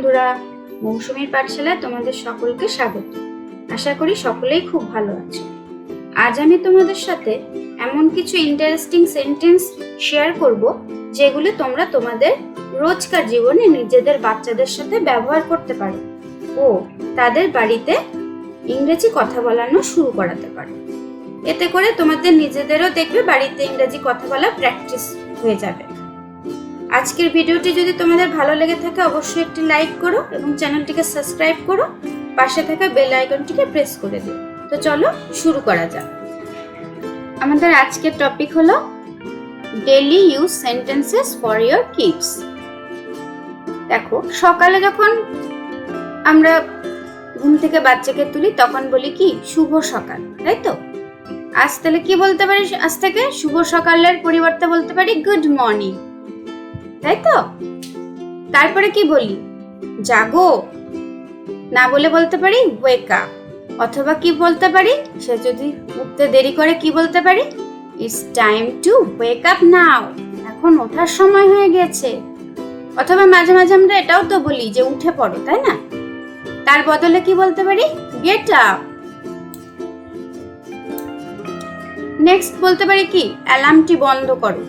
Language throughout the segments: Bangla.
বন্ধুরা, মৌসুমীর পাঠশালায় তোমাদের সকলকে স্বাগত। আশা করি সকলেই খুব ভালো আছো। আজ আমি তোমাদের সাথে এমন কিছু ইন্টারেস্টিং সেন্টেন্স শেয়ার করব যেগুলো তোমরা তোমাদের রোজকার জীবনে নিজেদের বাচ্চাদের সাথে ব্যবহার করতে পারো ও তাদের বাড়িতে ইংরেজি কথা বলানো শুরু করাতে পারো। এতে করে তোমাদের নিজেদেরও দেখবে বাড়িতে ইংরেজি কথা বলা প্র্যাকটিস হয়ে যাবে। আজকের ভিডিওটি যদি তোমাদের ভালো লেগে থাকে অবশ্যই একটি লাইক করো এবং চ্যানেলটিকে সাবস্ক্রাইব করো, পাশে থাকা বেল আইকনটিকে প্রেস করে দিও। তো চলো শুরু করা যাক। আমাদের আজকের টপিক হলো daily use sentences for your kids. দেখো, সকালে যখন আমরা ঘুম থেকে বাচ্চাকে তুলি তখন বলি কি শুভ সকাল, তাই তো? আজ তাহলে কি বলতে পারি? আজ থেকে শুভ সকালের পরিবর্তে বলতে পারি গুড মর্নিং, তাই তো? তারপরে কি বলি? জাগো না বলে বলতে পারি ওয়েক আপ, অথবা কি বলতে পারি? সে যদি উঠতে দেরি করে কি বলতে পারি? It's time to wake up নাও, এখন ওঠার সময় হয়ে গেছে। অথবা মাঝে মাঝে আমরা এটাও তো বলি যে উঠে পড়ো, তাই না? তার বদলে কি বলতে পারি? Get up. নেক্সট বলতে পারি কি অ্যালার্মটি বন্ধ করো,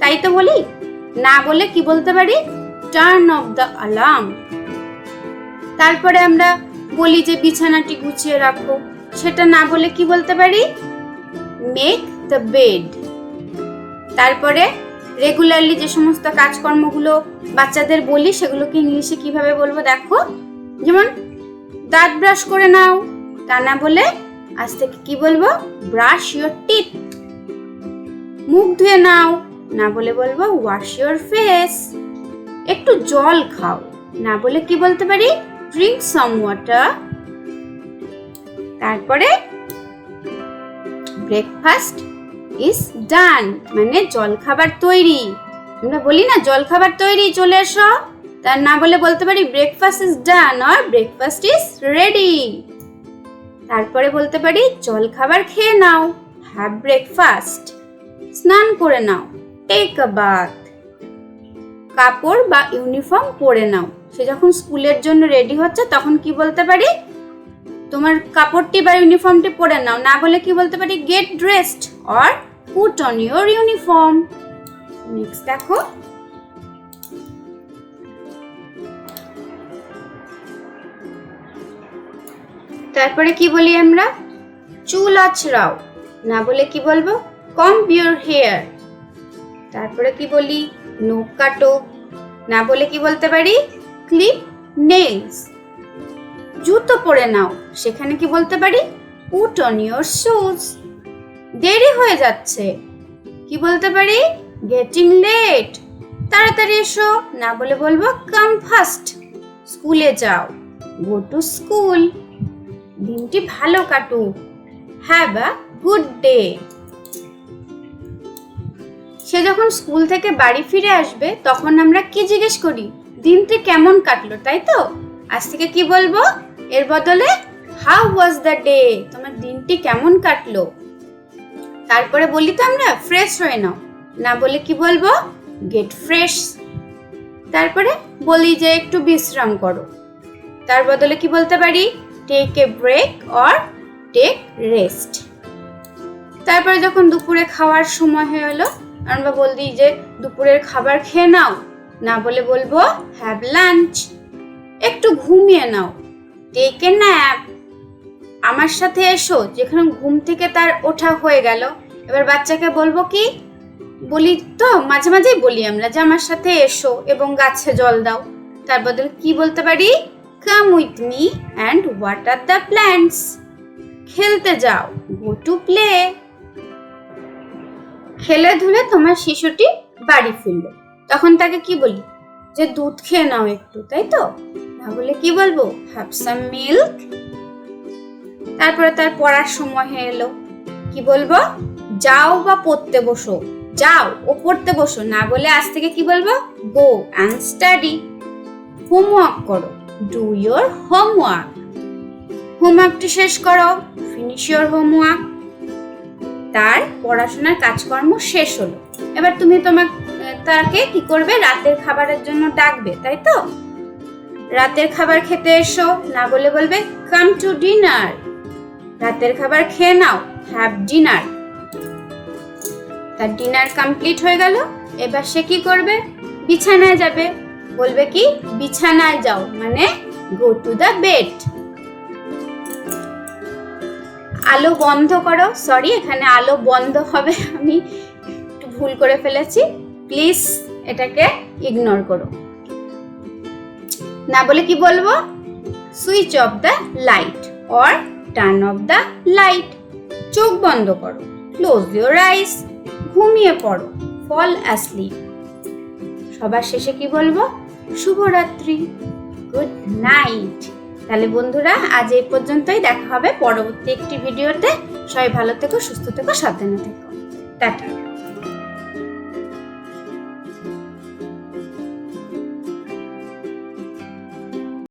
তাই তো বলি? না বলে কি বলতে পারি? Turn off the alarm. তারপরে আমরা বলি যে বিছানাটি গুছিয়ে রাখো, সেটা না বলে কি বলতে পারি? Make the bed. তারপরে রেগুলারলি যে সমস্ত কাজকর্মগুলো বাচ্চাদের বলি সেগুলোকে ইংলিশে কিভাবে বলবো দেখো। যেমন দাঁত ব্রাশ করে নাও, তা না বলে আজ থেকে কি বলবো? Brush your teeth. মুখ ধুয়ে নাও, না বলে বলবো ওয়াশ ইওর ফেস। একটু জল খাও, না বলে কি বলতে পারি? Drink some water. তারপরে ব্রেকফাস্ট ইজ ডান, মানে জল খাবার তৈরি। আমরা বলি না জল খাবার তৈরি, চলে এসো। তার না বলে বলতে পারি breakfast is done or breakfast is ready. তারপরে বলতে পারি জল খাবার খেয়ে নাও, হ্যাভ ব্রেকফাস্ট। স্নান করে নাও, টেক আ বাথ। কাপড় বা ইউনিফর্ম পরে নাও, সে যখন স্কুলের জন্য রেডি হচ্ছে তখন কি বলতে পারি? তোমার কাপড়টি বা ইউনিফর্মটি পরে নাও, না বলে কি বলতে পারি? Get dressed or put on your uniform. Next দেখো, তারপরে কি বলি আমরা? চুল আঁচড়াও, না বলে কি বলবো? কম্ব ইউর হেয়ার। তারপরে কি বলি? নখ কাটো, না বলে কি বলতে পারি? Clip nails. জুতো পরে নাও, সেখানে কি বলতে পারি? Put on your shoes. দেরি হয়ে যাচ্ছে, কি বলতে পারি? Getting late. তাড়াতাড়ি এসো, না বলে বলবো কাম ফাস্ট। স্কুলে যাও, গো টু স্কুল। দিনটি ভালো কাটুক, হ্যাভ আ গুড ডে। সে যখন স্কুল থেকে বাড়ি ফিরে আসবে তখন আমরা কি জিজ্ঞেস করি? দিনটি কেমন কাটলো, তাই তো? আজ থেকে কি বলবো এর বদলে? হাউ ওয়াজ দ্য ডে, তোমার দিনটি কেমন কাটলো। তারপরে বলি তো আমরা ফ্রেশ হয়ে নাও, না বলে কি বলবো? Gate fresh. তারপরে বলি যে একটু বিশ্রাম করো, তার বদলে কি বলতে পারি? Take a break or take rest. তারপরে যখন দুপুরে খাওয়ার সময় হয়ে এলো আমরা বলি যে দুপুরের খাবার খেয়ে নাও, না বলে বলবো হ্যাভ লাঞ্চ। একটু ঘুমিয়ে নাও, টেক এ ন্যাপ। আমার সাথে এসো, যেখানে ঘুম থেকে তার ওঠা হয়ে গেল, এবার বাচ্চাকে বলবো কি? বলি তো মাঝে মাঝেই বলি আমরা যে আমার সাথে এসো এবং গাছে জল দাও, তার বদলে কি বলতে পারি? Come with me and water the plants. খেলতে যাও, গো টু প্লে। খেলে ধুলে তোমার শিশুটি বাড়ি ফিরলো, তখন তাকে কি বলি? যে দুধ খেয়ে নাও একটু, তাই তো? না বলে কি বলবো? Have some milk. তারপরে তার পড়ার সময় হয়ে এলো, কি বলবো? যাও বা পড়তে বসো, যাও ও পড়তে বসো, না বলে আজ থেকে কি বলবো? Go and study. হোমওয়ার্ক করো, ডু ইয়োর হোমওয়ার্ক। হোমওয়ার্কটি শেষ করো, ফিনিশ ইয়োর হোমওয়ার্ক। তার পড়াশোনার কাজকর্ম শেষ হলো, এবার তুমি তাকে কি করবে? রাতের খাবারের জন্য ডাকবে, তাই তো? রাতের খাবার খেতে এসো, না বলে বলবে কাম টু ডিনার। রাতের খাবার খেয়ে নাও, হ্যাভ ডিনার। তার ডিনার কমপ্লিট হয়ে গেল, এবার সে কি করবে? বিছানায় যাবে, বলবে কি বিছানায় যাও, মানে গো টু দ্য বেড। আলো বন্ধ করো, সরি এখানে আলো বন্ধ হবে, আমি একটু ভুল করে ফেলেছি, প্লিজ এটাকে ইগনোর করো। না বলে কি বলবো? Switch off the light or turn off the light. চোখ বন্ধ করো, ক্লোজ ইউর আইস, ঘুমিয়ে পড়ো, ফল অ্যাসলিপ। সবার শেষে কি বলবো? শুভরাত্রি, গুড নাইট। তাহলে বন্ধুরা আজ এই পর্যন্তই, দেখা হবে পরবর্তী একটি ভিডিওতে। সবাই ভালো থেকো, সুস্থ থেকো, সাবধানে থেকো, টাটা।